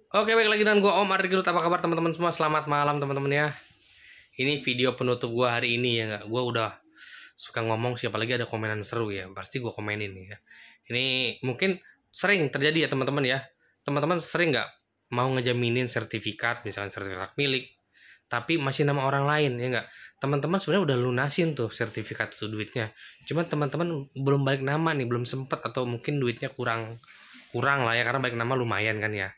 Oke, baik lagi dengan gua Om Ardi. Apa kabar teman-teman semua? Selamat malam teman-teman ya. Ini video penutup gua hari ini ya nggak. Gua udah suka ngomong, siapa lagi ada komenan seru ya, pasti gua komenin nih ya. Ini mungkin sering terjadi ya teman-teman ya. Teman-teman sering nggak mau ngejaminin sertifikat, misalnya sertifikat milik, tapi masih nama orang lain ya nggak. Teman-teman sebenarnya udah lunasin tuh sertifikat itu duitnya. Cuman teman-teman belum balik nama nih, belum sempet atau mungkin duitnya kurang kurang lah ya, karena balik nama lumayan kan ya.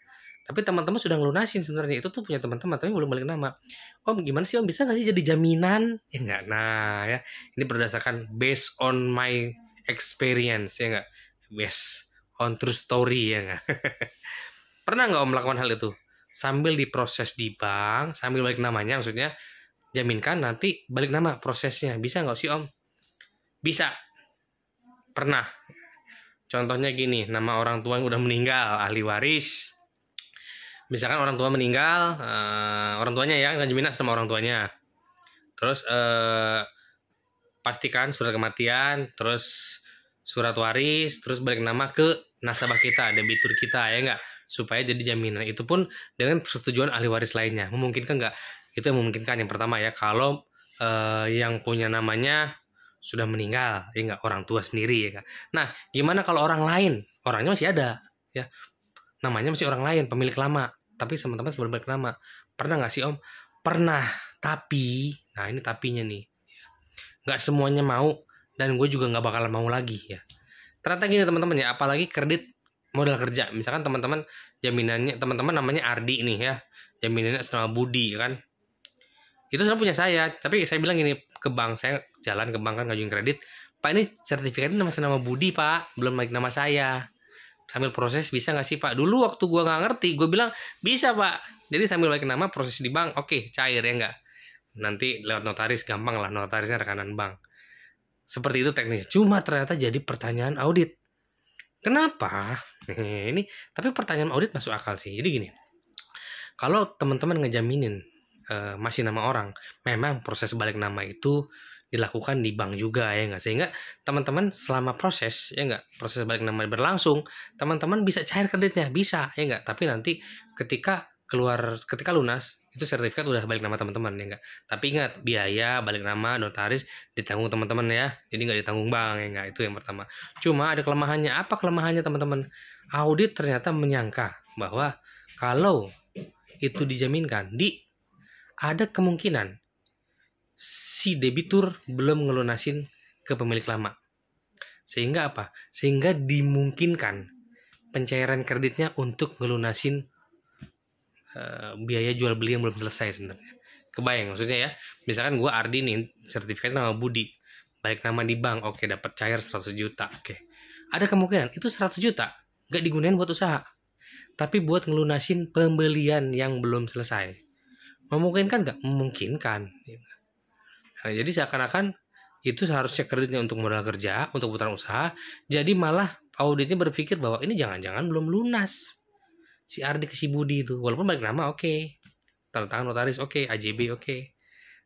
Tapi teman-teman sudah ngelunasin sebenarnya, itu tuh punya teman-teman tapi belum balik nama. Om gimana sih om, bisa nggak sih jadi jaminan? Ya enggak. Nah ya, ini berdasarkan based on my experience ya enggak, based on true story ya enggak. Pernah nggak om melakukan hal itu sambil diproses di bank, sambil balik namanya, maksudnya jaminkan nanti balik nama prosesnya, bisa nggak sih om? Bisa. Pernah. Contohnya gini, nama orang tua yang udah meninggal, ahli waris. Misalkan orang tua meninggal, orang tuanya ya, kan jaminan sama orang tuanya. Terus pastikan surat kematian, terus surat waris, terus balik nama ke nasabah kita, debitur kita ya enggak, supaya jadi jaminan. Itu pun dengan persetujuan ahli waris lainnya. Memungkinkan enggak? Itu yang memungkinkan yang pertama ya, kalau yang punya namanya sudah meninggal, ya enggak, orang tua sendiri ya enggak. Nah, gimana kalau orang lain? Orangnya masih ada, ya. Namanya masih orang lain, pemilik lama, tapi teman-teman sebelum balik nama. Pernah nggak sih om? Pernah, tapi, nah ini tapinya nih, nggak semuanya mau, dan gue juga nggak bakalan mau lagi ya. Ternyata gini teman-teman ya, apalagi kredit modal kerja. Misalkan teman-teman jaminannya, teman-teman namanya Ardi nih ya, jaminannya sama Budi kan. Itu sebenarnya punya saya, tapi saya bilang gini ke bank, saya jalan ke bank kan ngajuin kredit. Pak, ini sertifikatnya nama Budi pak, belum lagi nama saya. Sambil proses bisa nggak sih pak? Dulu waktu gue nggak ngerti, gue bilang bisa pak. Jadi sambil balik nama proses di bank, oke, cair ya nggak? Nanti lewat notaris gampang lah, notarisnya rekanan bank. Seperti itu teknisnya. Cuma ternyata jadi pertanyaan audit. Kenapa? Ini tapi pertanyaan audit masuk akal sih. Jadi gini, kalau teman-teman ngejaminin masih nama orang, memang proses balik nama itu dilakukan di bank juga ya enggak, sehingga teman-teman selama proses ya enggak, proses balik nama berlangsung, teman-teman bisa cair kreditnya, bisa ya enggak, tapi nanti ketika ketika lunas itu sertifikat udah balik nama teman-teman ya enggak, tapi ingat biaya balik nama notaris ditanggung teman-teman ya, jadi nggak ditanggung bank ya enggak. Itu yang pertama. Cuma ada kelemahannya. Apa kelemahannya teman-teman? Audit ternyata menyangka bahwa kalau itu dijaminkan, ada kemungkinan si debitur belum ngelunasin ke pemilik lama. Sehingga apa? Sehingga dimungkinkan pencairan kreditnya untuk ngelunasin biaya jual beli yang belum selesai sebenarnya. Kebayang maksudnya ya? Misalkan gue Ardi nih, sertifikat nama Budi, balik nama di bank, oke, dapat cair 100 juta, oke. Ada kemungkinan itu 100 juta gak digunain buat usaha, tapi buat ngelunasin pembelian yang belum selesai. Memungkinkan gak? Memungkinkan. Nah, jadi seakan-akan itu seharusnya kreditnya untuk modal kerja, untuk putaran usaha, jadi malah auditnya berpikir bahwa ini jangan-jangan belum lunas si Ardi ke si Budi itu, walaupun balik nama oke, tanda tangan notaris oke, AJB oke,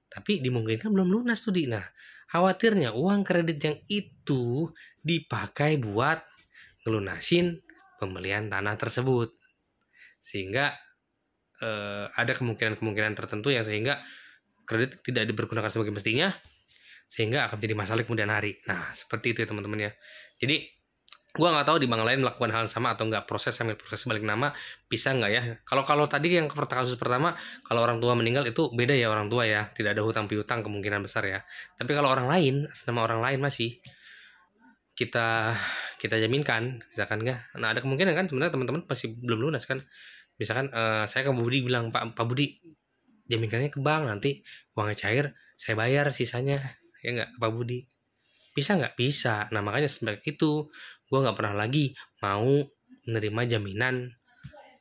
tapi dimungkinkan belum lunas tuh di. Nah, khawatirnya uang kredit yang itu dipakai buat ngelunasin pembelian tanah tersebut, sehingga ada kemungkinan-kemungkinan tertentu yang sehingga kredit tidak dipergunakan sebagai mestinya, sehingga akan menjadi masalah kemudian hari. Nah, seperti itu ya teman-teman ya. Jadi gua nggak tahu di bank lain melakukan hal sama atau nggak, proses sambil proses balik nama bisa nggak ya. Kalau tadi yang kasus pertama, kalau orang tua meninggal itu beda ya, orang tua ya, tidak ada hutang piutang kemungkinan besar ya. Tapi kalau orang lain, nama orang lain masih kita jaminkan, misalkan nggak, nah ada kemungkinan kan sebenarnya teman-teman masih belum lunas kan. Misalkan saya ke Budi bilang, Pak Budi, jaminkannya ke bank, nanti uangnya cair saya bayar sisanya ya nggak, ke Pak Budi. Bisa nggak? Bisa. Nah makanya sebenarnya itu gue nggak pernah lagi mau menerima jaminan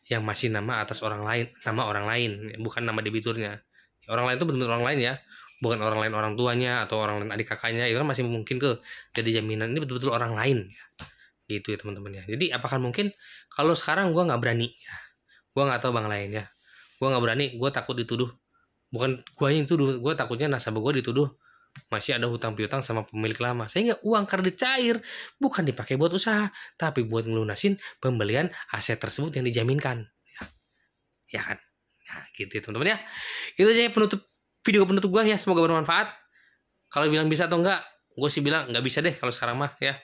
yang masih nama atas orang lain, nama orang lain, bukan nama debiturnya. Orang lain itu benar-benar orang lain ya, bukan orang lain orang tuanya atau orang lain adik kakaknya, itu kan masih mungkin ke jadi jaminan. Ini betul-betul orang lain ya. Gitu ya teman-teman ya. Jadi apakah mungkin kalau sekarang gue nggak berani ya, gue nggak tahu bank lain ya, gue nggak berani, gue takut dituduh, bukan gue yang dituduh, gue takutnya nasabah gue dituduh masih ada hutang piutang sama pemilik lama, sehingga uang kredit cair bukan dipakai buat usaha, tapi buat ngelunasin pembelian aset tersebut yang dijaminkan ya. ya kan? Nah gitu ya teman-teman ya. Itu aja video penutup gue ya, semoga bermanfaat. Kalau bilang bisa atau enggak, gue sih bilang nggak bisa deh kalau sekarang mah ya.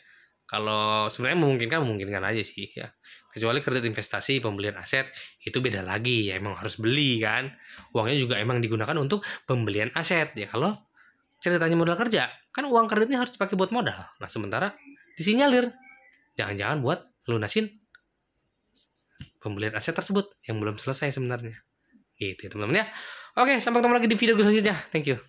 Kalau sebenarnya memungkinkan aja sih ya. Kecuali kredit investasi, pembelian aset, itu beda lagi ya, emang harus beli kan. Uangnya juga emang digunakan untuk pembelian aset ya. Kalau ceritanya modal kerja, kan uang kreditnya harus dipakai buat modal. Nah sementara disinyalir, jangan-jangan buat lunasin pembelian aset tersebut yang belum selesai sebenarnya. Gitu ya teman-teman ya. Oke, sampai ketemu lagi di video gue selanjutnya. Thank you.